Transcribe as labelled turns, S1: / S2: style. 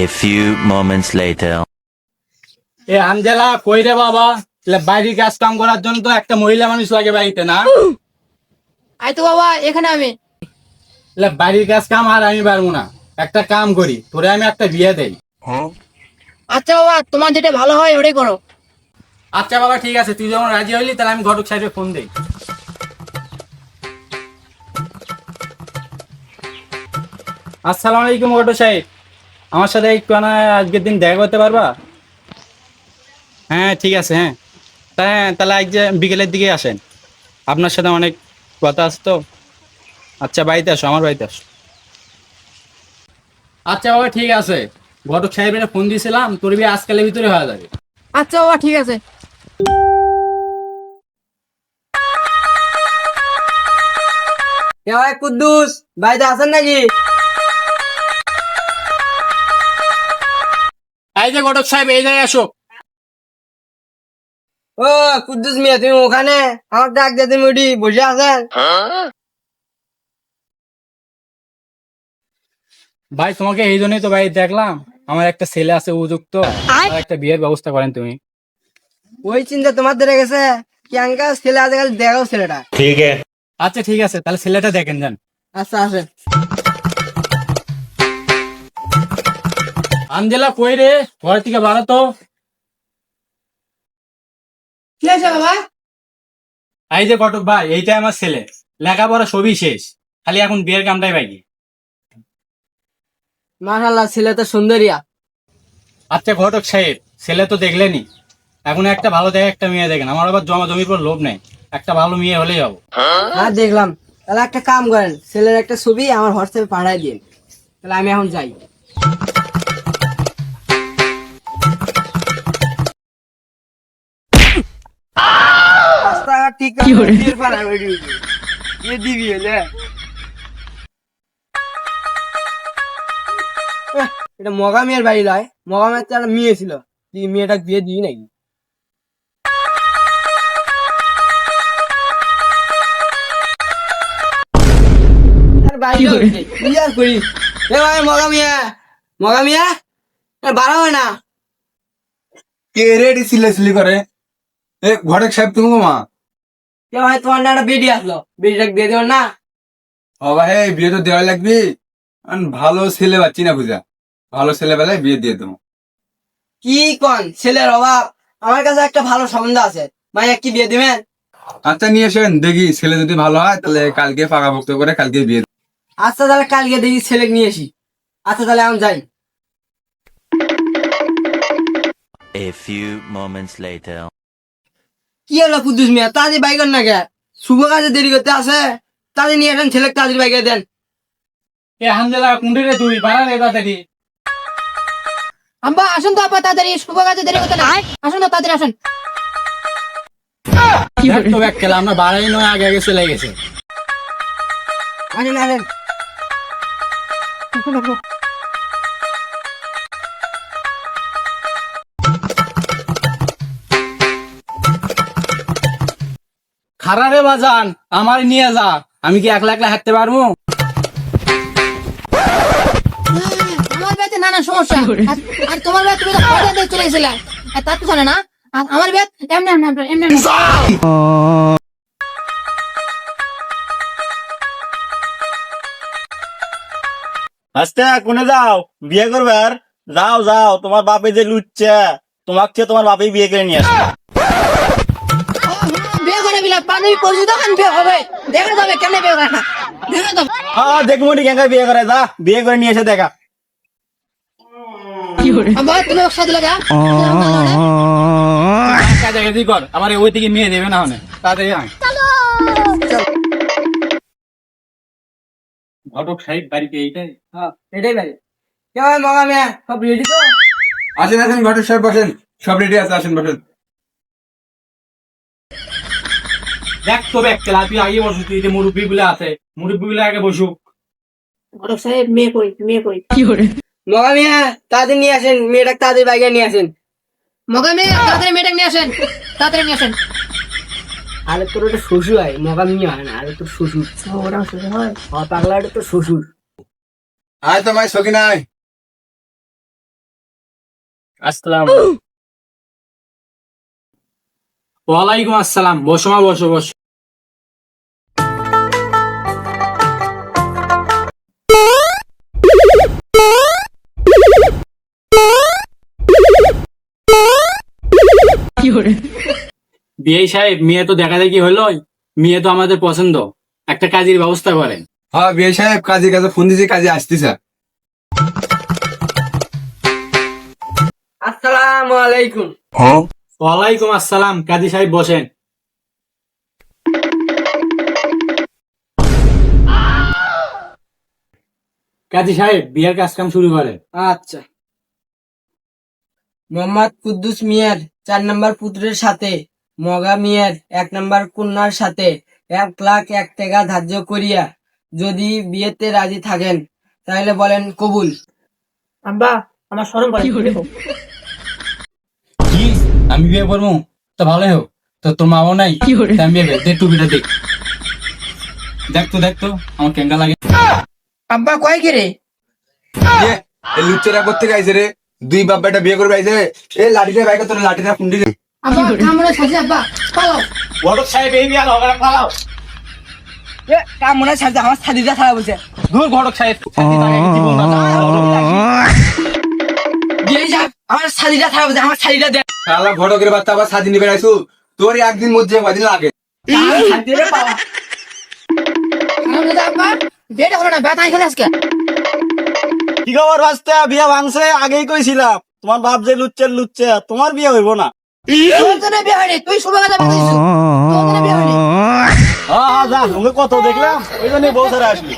S1: A few moments later.
S2: এ আঞ্জেলা কই রে বাবা? বাইরের কাজ কাম করার জন্য তো একটা মহিলা মানুষ লাগে বাড়িতে, না?
S3: আই তো বাবা এখানে আমি।
S2: বাড়ির কাজ কাম আর আমি পারবো না। একটা কাম করি, তোরে আমি একটা বিয়ে দেই।
S3: আচ্ছা বাবা, তোমার যেটা ভালো হয় ওটাই করো।
S2: আচ্ছা বাবা, ঠিক আছে, তুই যখন রাজি হইলি তাহলে আমি ঘটক সাহেবের ফোন দেই। আসসালামু আলাইকুম ঘটক সাহেব, আমার সাথে একটু আজকের দিন দেখা করতে পারবা? হ্যাঁ ঠিক আছে, হ্যাঁ। তাহলে আজ বিকেলের দিকে আসেন, আপনার সাথে অনেক কথা আছে তো। আচ্ছা বাড়িতে আসো, আমার বাড়িতে আসো। আচ্ছা বাবা ঠিক আছে, ঘটক সাহেবের ফোন দিয়েছিলাম, তোর বিয়ে আজকালের ভিতরে হয়ে যাবে।
S3: আচ্ছা বাবা ঠিক আছে।
S4: ভাই কুদ্দুস বাড়িতে আছেন নাকি?
S2: এই যে ঘটক সাহেব, এই জায়গায় আসো।
S4: ও কুদ্দুস মিয়া, তুমি ওখানে আমার ডাক দিয়ে তুমি উঠি বসে আছেন?
S2: ভাই তোমাকে এই জন্যই তো ভাই দেখলাম, আমার একটা ছেলে আছে উপযুক্ত, আর একটা বিয়ের ব্যবস্থা করেন তুমি।
S4: ওই চিন্তা তোমার ধরে গেছে? ক্যাঙ্কা ছেলে আজকাল দেখাও ছেলেটা।
S2: আচ্ছা ঠিক আছে, তাহলে ছেলেটা দেখেন যান।
S4: আচ্ছা আসেন।
S2: আঞ্জেলা কই রে? ঘর থেকে বাড়া তো।
S3: কি আছে বাবা?
S2: এই যে ঘটক ভাই, এইটাই আমার ছেলে, লেখাপড়া সবই শেষ, খালি এখন বিয়ের কামটাই বাকি।
S4: মাশাআল্লাহ, ছেলে তো সুন্দরিয়া।
S2: আচ্ছা ঘটক সাহেব, ছেলে তো দেখলেনি, এখন একটা ভালো দেখে একটা মেয়ে দেখেন, আমার আবার জমা জমির পর লোভ নেই, একটা ভালো মেয়ে হলেই যাবো।
S4: হ্যাঁ দেখলাম। তাহলে একটা কাম করেন, ছেলের একটা ছবি আমার হোয়াটসঅ্যাপে পাঠাই দিন, তাহলে আমি এখন যাই। রাস্তাঘাট ঠিক আছে, বিয়ের পাড়ায় ওই দিকে। বিয়ে দিবি হলে এটা মগা মেয়ের বাড়ি নয়, মগা মেয়ের তো একটা মেয়ে ছিল, তুই মেয়েটা বিয়ে দিবি নাকি? আর বাড়ি হচ্ছে, কি আর করি? এ ভাই মগা মিয়া, মগা মিয়া, বাড়া হয় না।
S5: কে রেডি সিলেসিলি করে? এ ঘটক সাহেব তুমি মা।
S4: এ ভাই তোমার না একটা বেডি আসলো, বেডিটা দিয়ে দেবেন না?
S5: ও ভাই বিয়ে তো দেওয়া লাগবে, ভালো ছেলে পাচ্ছি না বুঝা, ভালো ছেলে বেলায় বিয়ে দিয়ে দেবো।
S4: কি কন, ছেলের অভাব? আমার কাছে একটা ভালো সম্বন্ধ আছে, মাইয়া কি বিয়ে দিবেন?
S5: আচ্ছা নিয়ে এসেন দেখি, ছেলে যদি ভালো হয় তাহলে কালকে পাকাপোক্ত করে কালকে বিয়ে দেবো।
S4: আচ্ছা তাহলে কালকে দেখি ছেলে নিয়ে আসি। আচ্ছা তাহলে আমি যাই।
S1: A few moments later.
S4: কি হলো কুদ্দুস মিয়া, তাড়াতাড়ি বাইক না কে? শুভ কাজে দেরি করতে আছে, তাড়াতাড়ি নিয়ে আসেন ছেলে, তাড়াতাড়ি বাইকে দেন।
S2: এ আঞ্জেলা কুন্ডি রে, তুই বাড়া রে তাড়াতাড়ি।
S3: আব্বা আসুন তো, আপা তাড়াতাড়ি, শুভ কাজে দেরি করতে না। আসুন তো তাড়াতাড়ি আসুন।
S2: দেখ তো ব্যাগ খেলা, আমরা বাড়াই নয়, আগে আগে চলে গেছে।
S4: আসেন আসেন।
S2: খারা রে বাজান, আমার নিয়ে যা, আমি কি একলা একলা হাঁটতে পারবো?
S3: আমার বিয়েতে নানা সমস্যা, আর তোমার বিয়ে তুমি তো পয়সা দিয়ে চলে গেছিলে, আর তার তো জানে না। আর আমার বিয়ে এমনি এমনি এমনি এমনি।
S6: আস্তে কোনে যাও? বিয়ে করবে? আর যাও যাও, তোমার বাপে যে লুচ্ছে, তোমাকে তোমার বাপে বিয়ে করে নিয়ে আসবে।
S3: বিয়ে করে বিলা পানি পড়ছি, তখন বিয়ে হবে, দেখা যাবে কেন বিয়ে করে না, দেখা যাবে।
S6: হ্যাঁ দেখবো কেঙ্গা বিয়ে করে, যা বিয়ে করে নিয়ে এসে দেখা।
S3: আব্বা তুমি ওর সাথে লাগা।
S2: কাজ আগে তুই কর, আমার ওই দিকে মেয়ে দেবে না হনে, তাড়াতাড়ি আয়। ঘটক সাহেব বাড়িতে এইটাই।
S4: হ্যাঁ এটাই বাড়ি। কে ভাই মগা মিয়া, সব রেডি তো?
S5: আসেন আসেন ঘটক সাহেব বসেন, সব রেডি আছে, আসেন বসেন।
S2: দেখ তো ব্যাগ খেলা, তুই আগে বসু, তুই যে মুরব্বী গুলো আছে, মুরব্বী গুলো আগে বসুক।
S3: ঘটক সাহেব মেয়ে কই, মেয়ে কই?
S4: মগা মিয়া তাড়াতাড়ি নিয়ে আসেন, মেয়েটা তাড়াতাড়ি বাইকে নিয়ে আসেন।
S3: মগা মেয়ে তাড়াতাড়ি মেয়েটাকে নিয়ে আসেন, তাড়াতাড়ি নিয়ে আসেন।
S4: আরে তোর ওটা শ্বশুর হয়, মগা মিয়া হয় না, আরে তোর শ্বশুর।
S3: ওরা শ্বশুর হয়?
S4: পাগলা, এটা তোর শ্বশুর।
S5: আয় তো মাই সকি নাই।
S2: আসসালাম। ওয়ালাইকুম আসসালাম। বসো মা, বসো বসো। বিয়ে সাহেব, মেয়ে তো দেখা দেখি হলো, মেয়ে তো আমাদের পছন্দ, একটা কাজের ব্যবস্থা করেন।
S5: হ্যাঁ বিয়ে সাহেব, কাজে কাজে ফোন দিয়েছি, কাজে আসতেছে।
S4: আসসালামু আলাইকুম।
S2: ওয়ালাইকুম আসসালাম। কাজী সাহেব বসেন। কাজী সাহেব, বিয়ের কাজ কাম শুরু করেন।
S4: আচ্ছা। মোহাম্মদ কুদ্দুস মিয়ার 4 নম্বর পুত্রের সাথে মগা মিয়ার 1 নম্বর কন্যার সাথে 1,01,000 টাকা ধার্য করিয়া যদি বিয়েতে রাজি থাকেন তাহলে বলেন কবুল।
S3: আব্বা, আমার শরম করে।
S2: কি, আমি বিয়ে করবো? তো ভালোই হোক। তো তোর মাও নাই, তা আমি বিয়ে করবো। দেখ টুপিটা দেখ, দেখ তো আমার কেঙ্গা লাগে।
S3: আব্বা কয় কি রে?
S5: এই লুচ্চারা করতে গাইছে রে, 2 বাপ বেটা বিয়ে করবে আইছে। এই লাঠিটা বাইকে তোর লাঠিটা ফুন্ডি দে।
S3: আব্বা কামড়ে ছাড়ছে, আব্বা পালাও।
S6: ঘটক সাহেব এই বিয়া লগা পালাও।
S4: কাম মনে ছাড়ছে, আমার ছাদিটা খারাপ হয়েছে।
S2: দূর ঘটক সাহেব,
S4: বিয়ে সাহেব, আমার ছাদিটা খারাপ হয়েছে, আমার ছাদিটা দেন।
S5: শালা ঘটকের বাচ্চা আবার স্বাধীন নিবে আইছু, তোর একদিন মধ্যে কদিন লাগে।
S4: ছাদিটা পাওয়া।
S3: আব্বা বিয়েটা হলো না, ব্যথা খেলে আজকে।
S6: কি খবর বাস্তা, বিয়া ভাঙছে? আগেই কইছিলাম তোমার বাপ যে লুচ্ছে, তোমার বিয়ে হইব না।
S3: তোর জন্য বিয়ে হয়নি, তুই শুভ কথা বলছিস। তোর জন্য বিয়ে হয়নি।
S6: যা, তোমাকে কত দেখলাম, ওই জন্য বউ ছাড়া আসলি।